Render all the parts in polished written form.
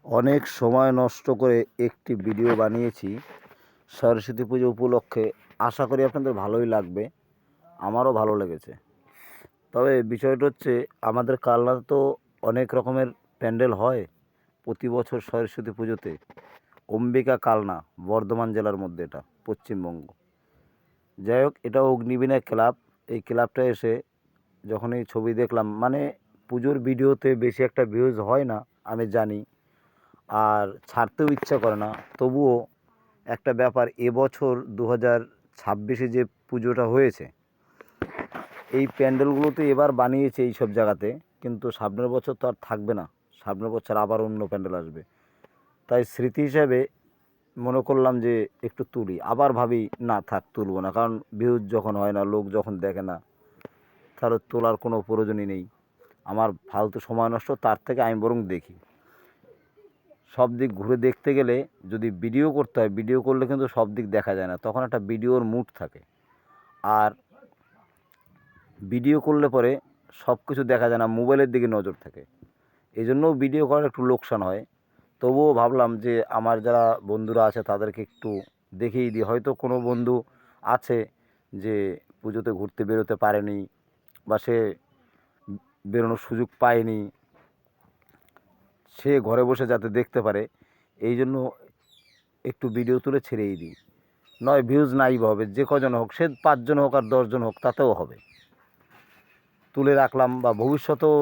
অনেক সময় নষ্ট করে একটি ভিডিও বানিয়েছি সরস্বতী পুজো উপলক্ষে। আশা করি আপনাদের ভালোই লাগবে, আমারও ভালো লেগেছে। তবে বিষয়টা হচ্ছে, আমাদের কালনাতে তো অনেক রকমের প্যান্ডেল হয় প্রতি বছর সরস্বতী পুজোতে। অম্বিকা কালনা বর্ধমান জেলার মধ্যে, এটা পশ্চিমবঙ্গ। যাই হোক, এটা অগ্নিবীণা ক্লাব। এই ক্লাবটা এসে যখন এই ছবি দেখলাম, মানে পুজোর ভিডিওতে বেশি একটা ভিউজ হয় না আমি জানি, আর ছাড়তেও ইচ্ছা করে না। তবুও একটা ব্যাপার, এবছর 2026-এ যে পুজোটা হয়েছে, এই প্যান্ডেলগুলোতে এবার বানিয়েছে এই সব জায়গাতে, কিন্তু সামনের বছর তো আর থাকবে না। সামনের বছর আবার অন্য প্যান্ডেল আসবে। তাই স্মৃতি হিসাবে মনে করলাম যে একটু তুলি। আবার ভাবি না, থাক, তুলব না, কারণ ভিউজ যখন হয় না, লোক যখন দেখে না, তাহলে তোলার কোনো প্রয়োজনই নেই। আমার ফালতু সময় নষ্ট, তার থেকে আমি বরং দেখি। সব দিক ঘুরে দেখতে গেলে যদি ভিডিও করতে হয়, ভিডিও করলে কিন্তু সব দিক দেখা যায় না, তখন একটা ভিডিওর মুড থাকে। আর ভিডিও করলে পরে সব কিছু দেখা যায় না, মোবাইলের দিকে নজর থাকে। এই জন্যও ভিডিও করার একটু লোকসান হয়। তবুও ভাবলাম যে আমার যারা বন্ধুরা আছে তাদেরকে একটু দেখিয়ে দিই। হয়তো কোনো বন্ধু আছে যে পুজোতে ঘুরতে বেরোতে পারেনি, বা সে বেরোনোর সুযোগ পায়নি, সে ঘরে বসে যাতে দেখতে পারে, এই জন্য একটু ভিডিও তুলে ছেড়েই দিই। নয় ভিউজ নাই বা হবে, যে কজন হোক, সে 5 জন হোক আর 10 জন হোক, তাতেও হবে। তুলে রাখলাম, বা ভবিষ্যতেও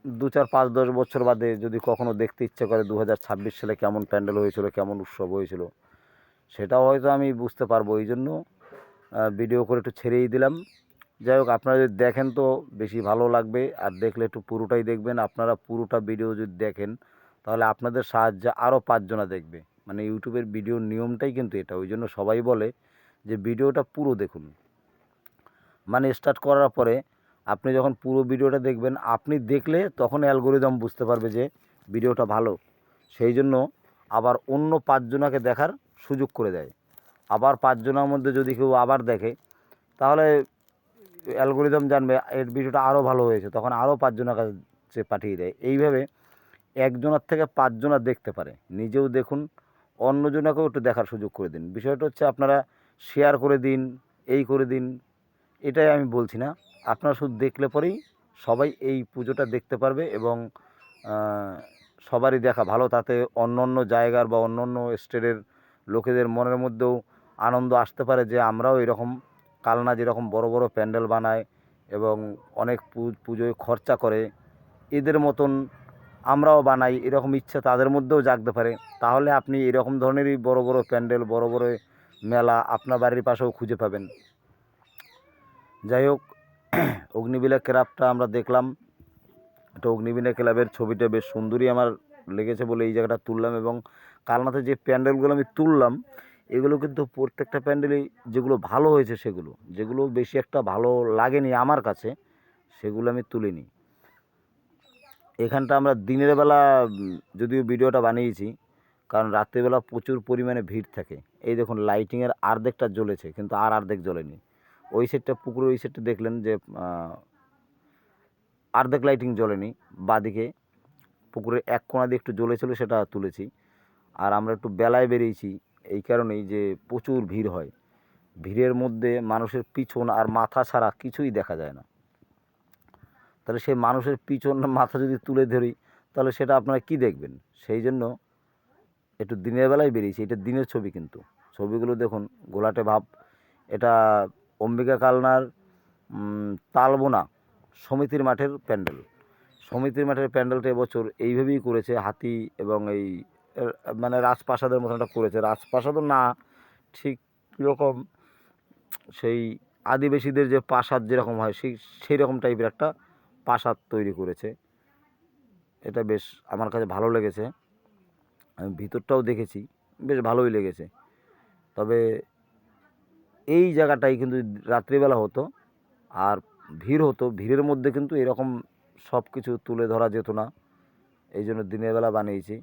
2, 4, 5, 10 বছর বাদে যদি কখনও দেখতে ইচ্ছে করে 2026 সালে কেমন প্যান্ডেল হয়েছিল, কেমন উৎসব হয়েছিল, সেটাও হয়তো আমি বুঝতে পারবো। এই জন্য ভিডিও করে একটু ছেড়েই দিলাম। যাই হোক, আপনারা যদি দেখেন তো বেশি ভালো লাগবে, আর দেখলে একটু পুরোটাই দেখবেন। আপনারা পুরোটা ভিডিও যদি দেখেন, তাহলে আপনাদের সাহায্যে আরও 5 জনা দেখবে। মানে ইউটিউবের ভিডিওর নিয়মটাই কিন্তু এটা। ওই জন্য সবাই বলে যে ভিডিওটা পুরো দেখুন। মানে স্টার্ট করার পরে আপনি যখন পুরো ভিডিওটা দেখবেন, আপনি দেখলে তখন অ্যালগোরিদম বুঝতে পারবে যে ভিডিওটা ভালো। সেই জন্য আবার অন্য 5 জনাকে দেখার সুযোগ করে দেয়। আবার 5 জনার মধ্যে যদি কেউ আবার দেখে, তাহলে অ্যালগোরিদম জানবে এর ভিডিওটা আরও ভালো হয়েছে, তখন আরও 5 জনের কাছে পাঠিয়ে দেয়। এইভাবে 1 জনের থেকে 5 জনা দেখতে পারে। নিজেও দেখুন, অন্যজনাকেও একটু দেখার সুযোগ করে দিন। বিষয়টা হচ্ছে, আপনারা শেয়ার করে দিন, এই করে দিন, এটাই আমি বলছি না। আপনারা শুধু দেখলে পরেই সবাই এই পুজোটা দেখতে পারবে, এবং সবারই দেখা ভালো। তাতে অন্য অন্য জায়গার বা অন্য অন্য স্টেটের লোকেদের মনের মধ্যেও আনন্দ আসতে পারে যে আমরাও এরকম কালনা যেরকম বড় বড় প্যান্ডেল বানায় এবং অনেক পুজোয় খরচা করে, এদের মতন আমরাও বানাই, এরকম ইচ্ছা তাদের মধ্যেও জাগতে পারে। তাহলে আপনি এরকম ধরনেরই বড় বড় প্যান্ডেল, বড় বড় মেলা আপনার বাড়ির পাশেও খুঁজে পাবেন। যাই হোক, অগ্নিবীণা ক্লাবটা আমরা দেখলাম। এটা অগ্নিবীণা ক্লাবের ছবিটা বেশ সুন্দরই আমার লেগেছে বলে এই জায়গাটা তুললাম। এবং কালনাতে যে প্যান্ডেলগুলো আমি তুললাম, এগুলো কিন্তু প্রত্যেকটা প্যান্ডেলই যেগুলো ভালো হয়েছে, সেগুলো যেগুলো বেশি একটা ভালো লাগেনি আমার কাছে, সেগুলো আমি তুলিনি। এখানটা আমরা দিনের বেলা যদিও ভিডিওটা বানিয়েছি, কারণ রাত্রিবেলা প্রচুর পরিমাণে ভিড় থাকে। এই দেখুন, লাইটিংয়ের অর্ধেকটা জ্বলেছে, কিন্তু আর অর্ধেক জ্বলেনি। ওই সাইডটা, পুকুরের ওই সাইডটা দেখলেন যে অর্ধেক লাইটিং জ্বলেনি। বাদিকে পুকুরের এক কোণা দিয়ে একটু জ্বলেছিল, সেটা তুলেছি। আর আমরা একটু বেলায় বেরিয়েছি এই কারণেই যে প্রচুর ভিড় হয়। ভিড়ের মধ্যে মানুষের পিছন আর মাথা ছাড়া কিছুই দেখা যায় না। তাহলে সেই মানুষের পিছন মাথা যদি তুলে ধরি, তাহলে সেটা আপনারা কি দেখবেন? সেই জন্য একটু দিনের বেলায় বেরিয়েছি। এটা দিনের ছবি, কিন্তু ছবিগুলো দেখুন গোলাটে ভাব। এটা অম্বিকা কালনার তালবোনা সমিতির মাঠের প্যান্ডেল। সমিতির মাঠের প্যান্ডেলটা এবছর এইভাবেই করেছে, হাতি এবং এই মানে রাজপ্রাসাদের মতন একটা করেছে। রাজপ্রাসাদও না, ঠিক কীরকম সেই আদিবাসীদের যে প্রাসাদ যেরকম হয়, সেই রকম টাইপের একটা প্রাসাদ তৈরি করেছে। এটা বেশ আমার কাছে ভালো লেগেছে। আমি ভিতরটাও দেখেছি, বেশ ভালোই লেগেছে। তবে এই জায়গাটাই কিন্তু রাত্রিবেলা হতো আর ভিড় হতো, ভিড়ের মধ্যে কিন্তু এরকম সব কিছু তুলে ধরা যেত না। এই জন্য দিনের বেলা বানিয়েছি।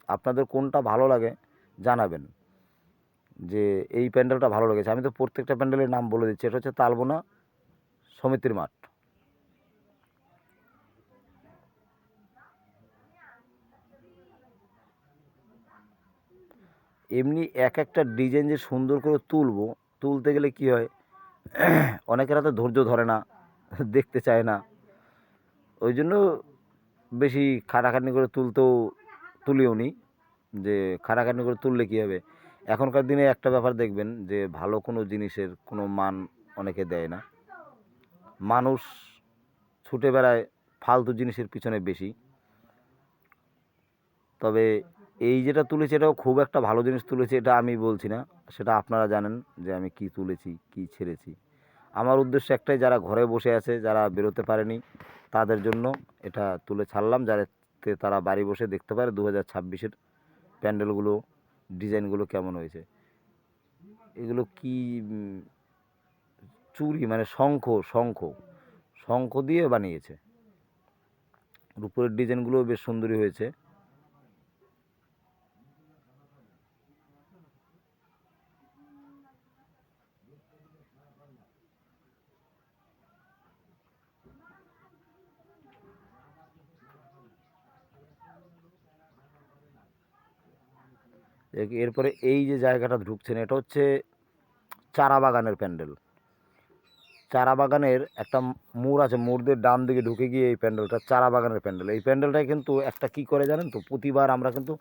আপনাদের কোনটা ভালো লাগে জানাবেন, যে এই প্যান্ডেলটা ভালো লেগেছে। আমি তো প্রত্যেকটা প্যান্ডেলের নাম বলে দিচ্ছি। এটা হচ্ছে তালবোনা সমিতির মাঠ। এমনি এক একটা ডিজাইন যে সুন্দর করে তুলবো, তুলতে গেলে কি হয়, অনেকের হাতে ধৈর্য ধরে না, দেখতে চায় না। ওই জন্য বেশি খাটাখাটনি করে তুলিও নি, যে খাটাখাটনি করে তুললে কী হবে। এখনকার দিনে একটা ব্যাপার দেখবেন যে ভালো কোনো জিনিসের কোনো মান অনেকে দেয় না। মানুষ ছুটে বেড়ায় ফালতু জিনিসের পিছনে বেশি। তবে এই যেটা তুলেছি এটাও খুব একটা ভালো জিনিস তুলেছি এটা আমি বলছি না, সেটা আপনারা জানেন যে আমি কি তুলেছি কি ছেড়েছি। আমার উদ্দেশ্য একটাই, যারা ঘরে বসে আছে, যারা বেরোতে পারেনি, তাদের জন্য এটা তুলে ছাড়লাম, যাতে তারা বাড়ি বসে দেখতে পারে 2026-এর প্যান্ডেলগুলো, ডিজাইনগুলো কেমন হয়েছে। এগুলো কি চুড়ি, মানে শঙ্খ শঙ্খ শঙ্খ দিয়ে বানিয়েছে। উপরের ডিজাইনগুলো বেশ সুন্দরই হয়েছে। এরপরে এই যে জায়গাটা ঢুকছেন, এটা হচ্ছে চারা বাগানের প্যান্ডেল। চারা বাগানের একটা মোড় আছে, মোড় দিয়ে ডান দিকে ঢুকে গিয়ে এই প্যান্ডেলটা চারা বাগানের প্যান্ডেল। এই প্যান্ডেলটায় কিন্তু একটা কি করে জানেন তো, প্রতিবার আমরা কিন্তু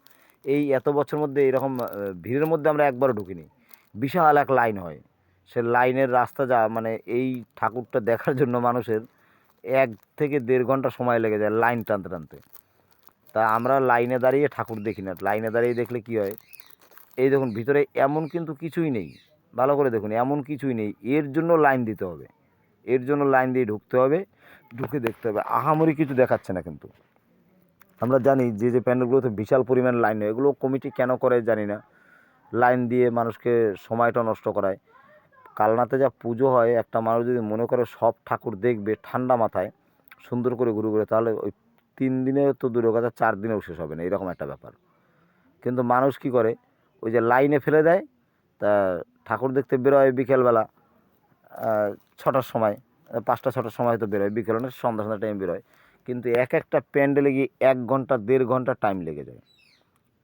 এই এত বছর মধ্যে এরকম ভিড়ের মধ্যে আমরা একবারও ঢুকিনি। বিশাল এক লাইন হয়, সে লাইনের রাস্তা যা, মানে এই ঠাকুরটা দেখার জন্য মানুষের 1 থেকে 1.5 ঘন্টা সময় লেগে যায় লাইন টানতে টানতে। তা আমরা লাইনে দাঁড়িয়ে ঠাকুর দেখি না, লাইনে দাঁড়িয়ে দেখলে কি হয়, এই দেখুন ভিতরে এমন কিন্তু কিছুই নেই, ভালো করে দেখুন, এমন কিছুই নেই। এর জন্য লাইন দিতে হবে, এর জন্য লাইন দিয়ে ঢুকতে হবে, ঢুকে দেখতে হবে। আহামরি কিছু দেখাচ্ছে না কিন্তু। আমরা জানি যে যে প্যান্ডেলগুলোতে বিশাল পরিমাণ লাইন হয়, এগুলো কমিটি কেন করে জানি না, লাইন দিয়ে মানুষকে সময়টা নষ্ট করায়। কালনাতে যা পুজো হয়, একটা মানুষ যদি মনে করে সব ঠাকুর দেখবে ঠান্ডা মাথায় সুন্দর করে ঘুরে ঘুরে, তাহলে ওই 3 দিনে তো দূরের কথা 4 দিনেও শেষ হবে না, এরকম একটা ব্যাপার। কিন্তু মানুষ কি করে, ওই যে লাইনে ফেলে দেয়, তা ঠাকুর দেখতে বেরোয় বিকেলবেলা 6টার সময়, 5টা-6টার সময় হয়তো বেরোয়, বিকেল না সন্ধ্যা সন্ধ্যা টাইম বেরোয়। কিন্তু এক একটা প্যান্ডেলে গিয়ে 1 ঘন্টা 1.5 ঘন্টা টাইম লেগে যায়।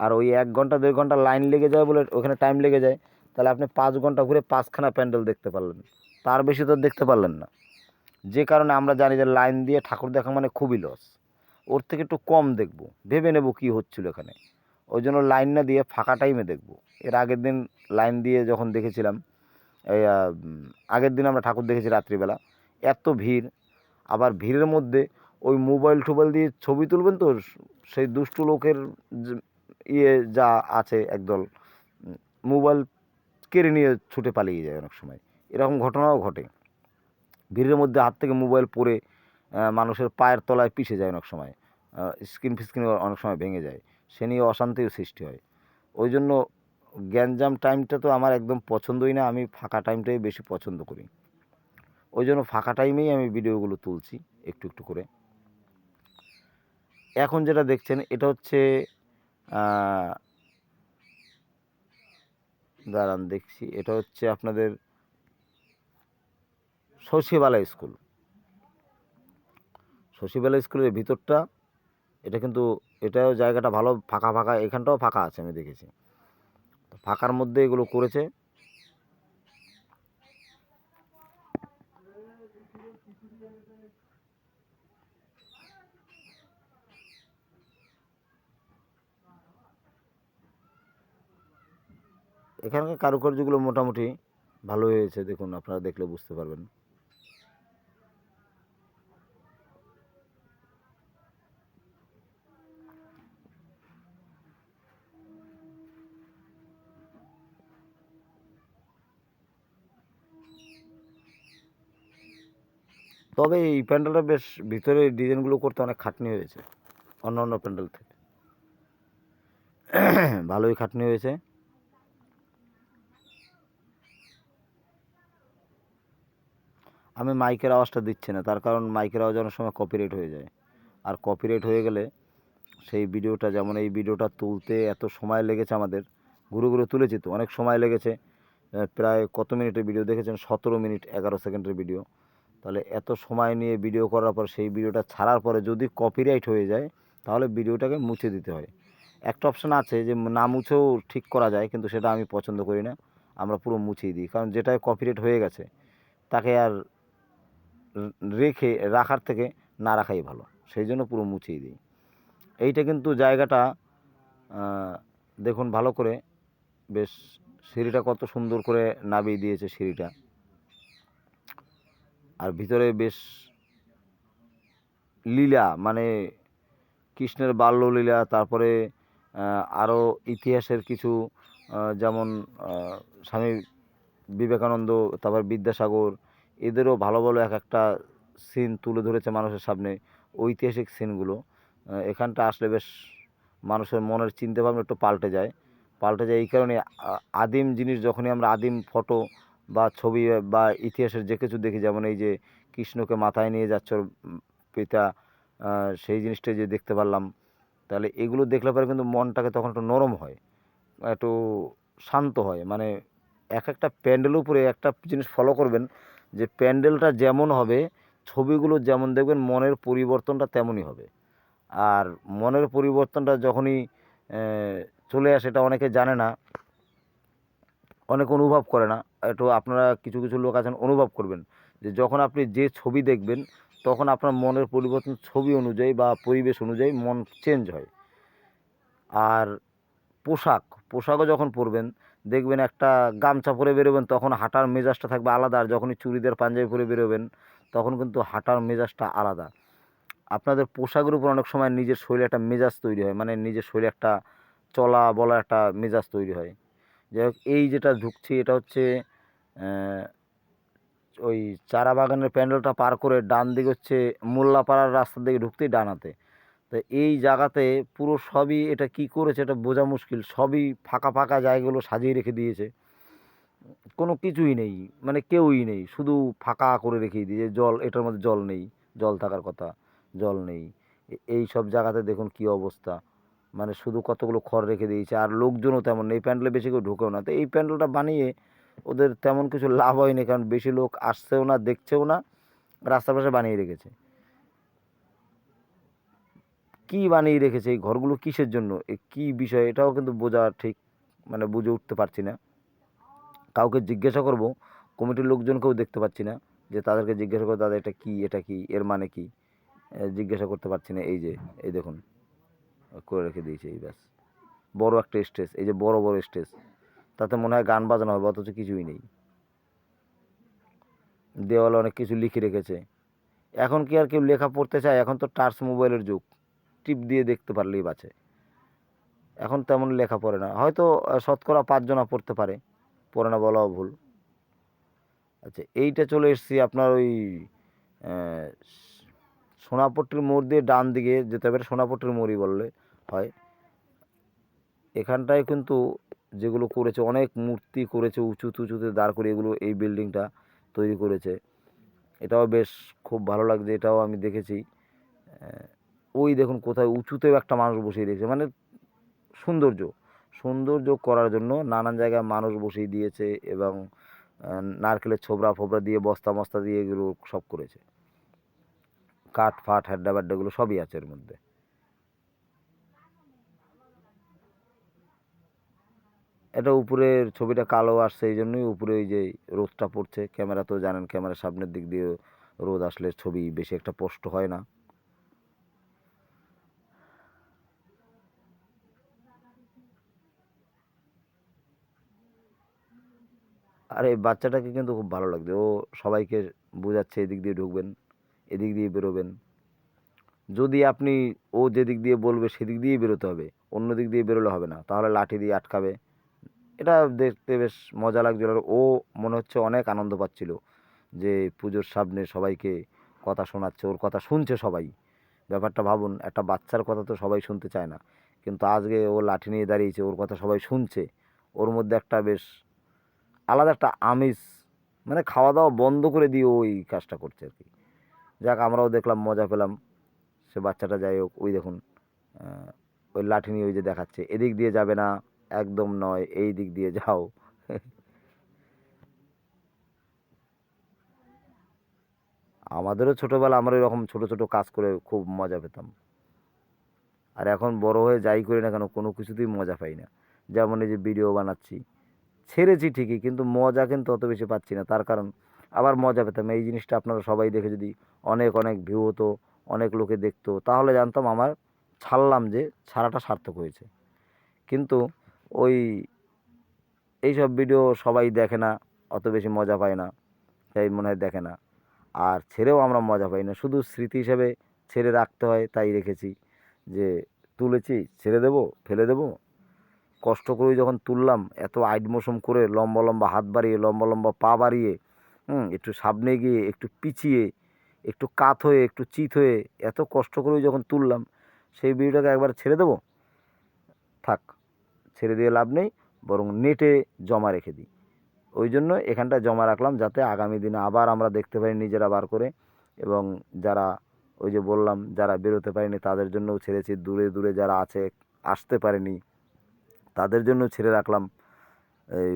আর ওই 1 ঘন্টা 1.5 ঘন্টা লাইন লেগে যায় বলে ওখানে টাইম লেগে যায়, তাহলে আপনি 5 ঘন্টা ঘুরে 5খানা প্যান্ডেল দেখতে পারলেন, তার বেশি তো দেখতে পারলেন না। যে কারণে আমরা জানি যে লাইন দিয়ে ঠাকুর দেখা মানে খুবই লস, ওর থেকে একটু কম দেখব, ভেবে নেব কী হচ্ছিল এখানে। ওই জন্য লাইন না দিয়ে ফাঁকা টাইমে দেখব। এর আগের দিন লাইন দিয়ে যখন দেখেছিলাম, এই আগের দিন আমরা ঠাকুর দেখেছি রাত্রিবেলা, এত ভিড়। আবার ভিড়ের মধ্যে ওই মোবাইল টোবাইল দিয়ে ছবি তুলবেন তো, সেই দুষ্টু লোকের যা আছে একদল, মোবাইল কেড়ে নিয়ে ছুটে পালিয়ে যায় অনেক সময়, এরকম ঘটনাও ঘটে। ভিড়ের মধ্যে হাত থেকে মোবাইল পড়ে মানুষের পায়ের তলায় পিষে যায় অনেক সময়, স্ক্রিন ফিস্ক্রিন অনেক সময় ভেঙে যায়, সে নিয়ে অশান্তির সৃষ্টি হয়। ওই জন্য গ্যাঞ্জাম টাইমটা তো আমার একদম পছন্দই না, আমি ফাঁকা টাইমটাই বেশি পছন্দ করি। ওই জন্য ফাঁকা টাইমেই আমি ভিডিওগুলো তুলছি একটু একটু করে। এখন যেটা দেখছেন এটা হচ্ছে দাঁড়ান দেখছি, এটা হচ্ছে আপনাদের শশীবালা স্কুল। শশীবালা স্কুলের ভিতরটা, এটা কিন্তু এটাও জায়গাটা ভালো ফাঁকা ফাঁকা, এখানটাও ফাঁকা আছে আমি দেখেছি। ফাঁকার মধ্যে এগুলো করেছে। এখানকার কারুকার্যগুলো মোটামুটি ভালো হয়েছে, দেখুন আপনারা দেখলে বুঝতে পারবেন। তবে এই প্যান্ডেলটা বেশ, ভিতরে ডিজাইনগুলো করতে অনেক খাটনি হয়েছে অন্য অন্য প্যান্ডেল থেকে, ভালোই খাটনি হয়েছে। আমি মাইকের আওয়াজটা দিচ্ছি না, তার কারণ মাইকের আওয়াজ অনেক সময় কপিরাইট হয়ে যায়, আর কপিরাইট হয়ে গেলে সেই ভিডিওটা, যেমন এই ভিডিওটা তুলতে এত সময় লেগেছে আমাদের, ঘুরে ঘুরে তুলেছি তো অনেক সময় লেগেছে। প্রায় কত মিনিটের ভিডিও দেখেছেন, 17 মিনিট 11 সেকেন্ডের ভিডিও। তাহলে এত সময় নিয়ে ভিডিও করার পর সেই ভিডিওটা ছাড়ার পরে যদি কপিরাইট হয়ে যায়, তাহলে ভিডিওটাকে মুছে দিতে হয়। একটা অপশান আছে যে না মুছেও ঠিক করা যায়, কিন্তু সেটা আমি পছন্দ করি না। আমরা পুরো মুছেই দিই, কারণ যেটায় কপিরাইট হয়ে গেছে তাকে আর রাখার থেকে না রাখাই ভালো। সেই জন্য পুরো মুছেই দিই। এইটা কিন্তু জায়গাটা দেখুন ভালো করে, বেশ সিঁড়িটা কত সুন্দর করে নামিয়ে দিয়েছে সিঁড়িটা, আর ভিতরে বেশ লীলা, মানে কৃষ্ণের বাল্যলীলা, তারপরে আরও ইতিহাসের কিছু যেমন স্বামী বিবেকানন্দ, তারপর বিদ্যাসাগর, এদেরও ভালো ভালো এক একটা সিন তুলে ধরেছে মানুষের সামনে, ঐতিহাসিক সিনগুলো। এখানটা আসলে বেশ মানুষের মনের চিন্তাভাবনা একটু পাল্টে যায় এই কারণে। আদিম জিনিস যখনই আমরা আদিম ফটো বা ছবি বা ইতিহাসের যে কিছু দেখি, যেমন এই যে কৃষ্ণকে মাথায় নিয়ে যাচ্ছে ওর পিতা, সেই জিনিসটা যে দেখতে পারলাম, তাহলে এগুলো দেখলে পরে কিন্তু মনটাকে তখন একটু নরম হয়, একটু শান্ত হয়। মানে এক একটা প্যান্ডেলের উপরে একটা জিনিস ফলো করবেন, যে প্যান্ডেলটা যেমন হবে, ছবিগুলো যেমন দেখবেন, মনের পরিবর্তনটা তেমনই হবে। আর মনের পরিবর্তনটা যখনই চলে আসে, এটা অনেকে জানে না, অনেকে অনুভব করে না। একটু আপনারা কিছু কিছু লোক আছেন অনুভব করবেন, যে যখন আপনি যে ছবি দেখবেন, তখন আপনার মনের পরিবর্তন ছবি অনুযায়ী বা পরিবেশ অনুযায়ী মন চেঞ্জ হয়। আর পোশাকও যখন পরবেন, দেখবেন একটা গামছা পরে বেরোবেন, তখন হাঁটার মেজাজটা থাকবে আলাদা। আর যখনই চুড়িদার পাঞ্জাবি পরে বেরোবেন, তখন কিন্তু হাঁটার মেজাজটা আলাদা। আপনাদের পোশাকের উপর অনেক সময় নিজের শরীরে একটা মেজাজ তৈরি হয়, মানে নিজের শরীরে একটা চলা বলা একটা মেজাজ তৈরি হয়। যাই হোক, এই যেটা ঢুকছি এটা হচ্ছে ওই চারা বাগানের প্যান্ডেলটা পার করে ডান দিকে হচ্ছে মোল্লাপাড়ার রাস্তার দিকে ঢুকতেই ডান হাতে। তো এই জায়গাতে পুরো সবই, এটা কি করেছে এটা বোঝা মুশকিল, সবই ফাঁকা ফাঁকা জায়গাগুলো সাজিয়ে রেখে দিয়েছে, কোনো কিছুই নেই, মানে কেউই নেই, শুধু ফাঁকা করে রেখে দিয়েছে। জল, এটার মধ্যে জল নেই, জল থাকার কথা, জল নেই। এই সব জায়গাতে দেখুন কি অবস্থা, মানে শুধু কতগুলো খড় রেখে দিয়েছে, আর লোকজনও তেমন নেই, প্যান্ডেলে বেশি কেউ ঢুকেও না। তো এই প্যান্ডেলটা বানিয়ে ওদের তেমন কিছু লাভ হয়নি, কারণ বেশি লোক আসছেও না, দেখছেও না, রাস্তার পাশে বানিয়ে রেখেছে। কি বানিয়ে রেখেছে এই ঘরগুলো, কিসের জন্য, কি বিষয়, এটাও কিন্তু বোঝা ঠিক, মানে বুঝে উঠতে পারছি না। কাউকে জিজ্ঞাসা করব, কমিটির লোকজনকেও দেখতে পাচ্ছি না, যে তাদেরকে জিজ্ঞাসা করবো দাদা এটা কি এর মানে কি, জিজ্ঞাসা করতে পারছি না। এই যে এই দেখুন করে রেখে দিয়েছে, এই ব্যাস বড় একটা স্টেজ, এই যে বড় বড় স্টেজ, তাতে মনে হয় গান বাজানো হবে, অথচ কিছুই নেই। দেওয়ালে অনেক কিছু লিখে রেখেছে। এখন কি আর কেউ লেখা পড়তে চায়? এখন তো টাচ মোবাইলের যুগ, টিপ দিয়ে দেখতে পারলেই বাঁচে। এখন তেমন লেখা পড়ে না, হয়তো শতকরা 5 জনা পড়তে পারে, পড়ে না বলাও ভুল। আচ্ছা, এইটা চলে এসেছি আপনার ওই আহ, সোনাপট্টির মোড় দিয়ে ডান দিকে যেতে হবে, সোনাপট্টির মোড়ই বললে হয়। এখানটায় কিন্তু যেগুলো করেছে, অনেক মূর্তি করেছে উঁচুতে দাঁড় করে, এগুলো এই বিল্ডিংটা তৈরি করেছে। এটাও বেশ খুব ভালো লাগছে, এটাও আমি দেখেছি। ওই দেখুন কোথায় উঁচুতেও একটা মানুষ বসিয়ে দিয়েছে, মানে সৌন্দর্য সৌন্দর্য করার জন্য নানান জায়গায় মানুষ বসিয়ে দিয়েছে, এবং নারকেলের ছোবড়া ফোবরা দিয়ে বস্তা মস্তা দিয়ে এগুলো সব করেছে, কাঠ ফাট হ্যাড্ডা ব্যাড্ডাগুলো সবই আছে এর মধ্যে। এটা উপরের ছবিটা কালো আসছে, এই জন্যই উপরে ওই যে রোদটা পড়ছে, ক্যামেরা তো জানেন, ক্যামেরার সামনের দিক দিয়ে রোদ আসলে ছবি বেশি একটা স্পষ্ট হয় না। আর এই বাচ্চাটাকে কিন্তু খুব ভালো লাগছে, ও সবাইকে বোঝাচ্ছে এদিক দিয়ে ঢুকবেন, এদিক দিয়ে বেরোবেন। যদি আপনি, ও যেদিক দিয়ে বলবে সেদিক দিয়েই বেরোতে হবে, অন্য দিক দিয়ে বেরোলে হবে না, তাহলে লাঠি দিয়ে আটকাবে। এটা দেখতে বেশ মজা লাগছিল, আর ও মনে হচ্ছে অনেক আনন্দ পাচ্ছিল, যে পুজোর সামনে সবাইকে কথা শোনাচ্ছে, ওর কথা শুনছে সবাই। ব্যাপারটা ভাবুন, একটা বাচ্চার কথা তো সবাই শুনতে চায় না, কিন্তু আজকে ও লাঠি নিয়ে দাঁড়িয়েছে, ওর কথা সবাই শুনছে, ওর মধ্যে একটা বেশ আলাদা একটা আমেজ, মানে খাওয়া দাওয়া বন্ধ করে দিয়ে ওই কাজটা করছে আর কি। যাক, আমরাও দেখলাম, মজা পেলাম। সে বাচ্চাটা, যাই হোক, ওই দেখুন আহ, ওই লাঠি নিয়ে ওই যে দেখাচ্ছে, এদিক দিয়ে যাবে না, একদম নয়, এই দিক দিয়ে যাও। আমাদেরও ছোটোবেলা আমরা এরকম ছোট ছোট কাজ করে খুব মজা পেতাম। আর এখন বড় হয়ে যাই করি না কেন কোনো কিছুতেই মজা পাই না। যেমন এই যে ভিডিও বানাচ্ছি, ছেড়েছি ঠিকই কিন্তু মজা কিন্তু অত বেশি পাচ্ছি না। তার কারণ আবার মজা পেতাম এই জিনিসটা আপনারা সবাই দেখে যদি অনেক অনেক ভিউ হতো, অনেক লোকে দেখতো, তাহলে জানতাম আমার ছাড়লাম যে ছাড়াটা সার্থক হয়েছে। কিন্তু ওই এইসব ভিডিও সবাই দেখে না, অত বেশি মজা পায় না, তাই মনে হয় দেখে না। আর ছেড়েও আমরা মজা পাই না, শুধু স্মৃতি হিসেবে ছেড়ে রাখতে হয় তাই রেখেছি। যে তুলেছি ছেড়ে দেবো, ফেলে দেবো, কষ্ট করে যখন তুললাম এত আইড মোশন করে লম্বা লম্বা হাত বাড়িয়ে লম্বা লম্বা পা বাড়িয়ে, একটু সামনে গিয়ে একটু পিছিয়ে একটু কাত হয়ে একটু চিত হয়ে এত কষ্ট করে যখন তুললাম, সেই ভিডিওটাকে একবার ছেড়ে দেবো? থাক, ছেড়ে দিয়ে লাভ নেই, বরং নেটে জমা রেখে দিই। ওই জন্য এখানটা জমা রাখলাম যাতে আগামী দিনে আবার আমরা দেখতে পারি নিজেরা বার করে। এবং যারা ওই যে বললাম যারা বেরোতে পারেনি তাদের জন্যও ছেড়েছি, দূরে দূরে যারা আছে আসতে পারেনি তাদের জন্য ছেড়ে রাখলাম এই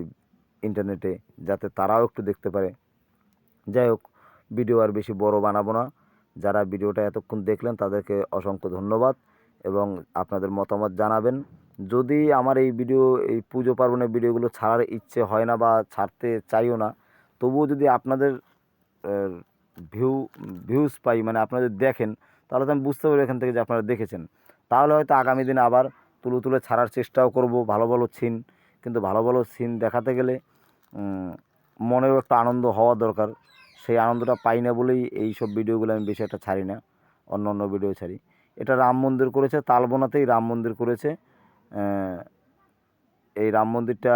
ইন্টারনেটে, যাতে তারাও একটু দেখতে পারে। যাই হোক, ভিডিও আর বেশি বড় বানাবো না। যারা ভিডিওটা এতক্ষণ দেখলেন তাদেরকে অসংখ্য ধন্যবাদ এবং আপনাদের মতামত জানাবেন। যদি আমার এই ভিডিও এই পুজো পার্বণের ভিডিওগুলো ছাড়ার ইচ্ছে হয় না বা ছাড়তে চাইও না, তবুও যদি আপনাদের ভিউজ পাই, মানে আপনারা যদি দেখেন, তাহলে তো আমি বুঝতে পারবো এখান থেকে যে আপনারা দেখেছেন। তাহলে হয়তো আগামী দিনে আবার তুলে তুলে ছাড়ার চেষ্টাও করব ভালো ভালো সিন। কিন্তু ভালো ভালো সিন দেখাতে গেলে মনেরও একটা আনন্দ হওয়া দরকার। সেই আনন্দটা পাই না বলেই এই সব ভিডিওগুলো আমি বেশি একটা ছাড়ি না, অন্য অন্য ভিডিও ছাড়ি। এটা রাম মন্দির করেছে, তালবোনাতেই রাম মন্দির করেছে। এই রাম মন্দিরটা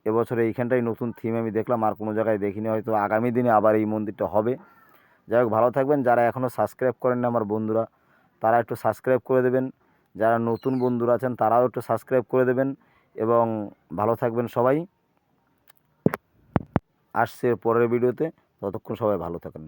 এবছরে এইখানটাই নতুন থিম আমি দেখলাম, আর কোনো জায়গায় দেখিনি। হয়তো আগামী দিনে আবার এই মন্দিরটা হবে। যাই হোক, ভালো থাকবেন। যারা এখনও সাবস্ক্রাইব করেন না আমার বন্ধুরা, তারা একটু সাবস্ক্রাইব করে দেবেন। যারা নতুন বন্ধুরা আছেন তারাও একটু সাবস্ক্রাইব করে দেবেন এবং ভালো থাকবেন সবাই। আসছে পরের ভিডিওতে, ততক্ষণ সবাই ভালো থাকেন।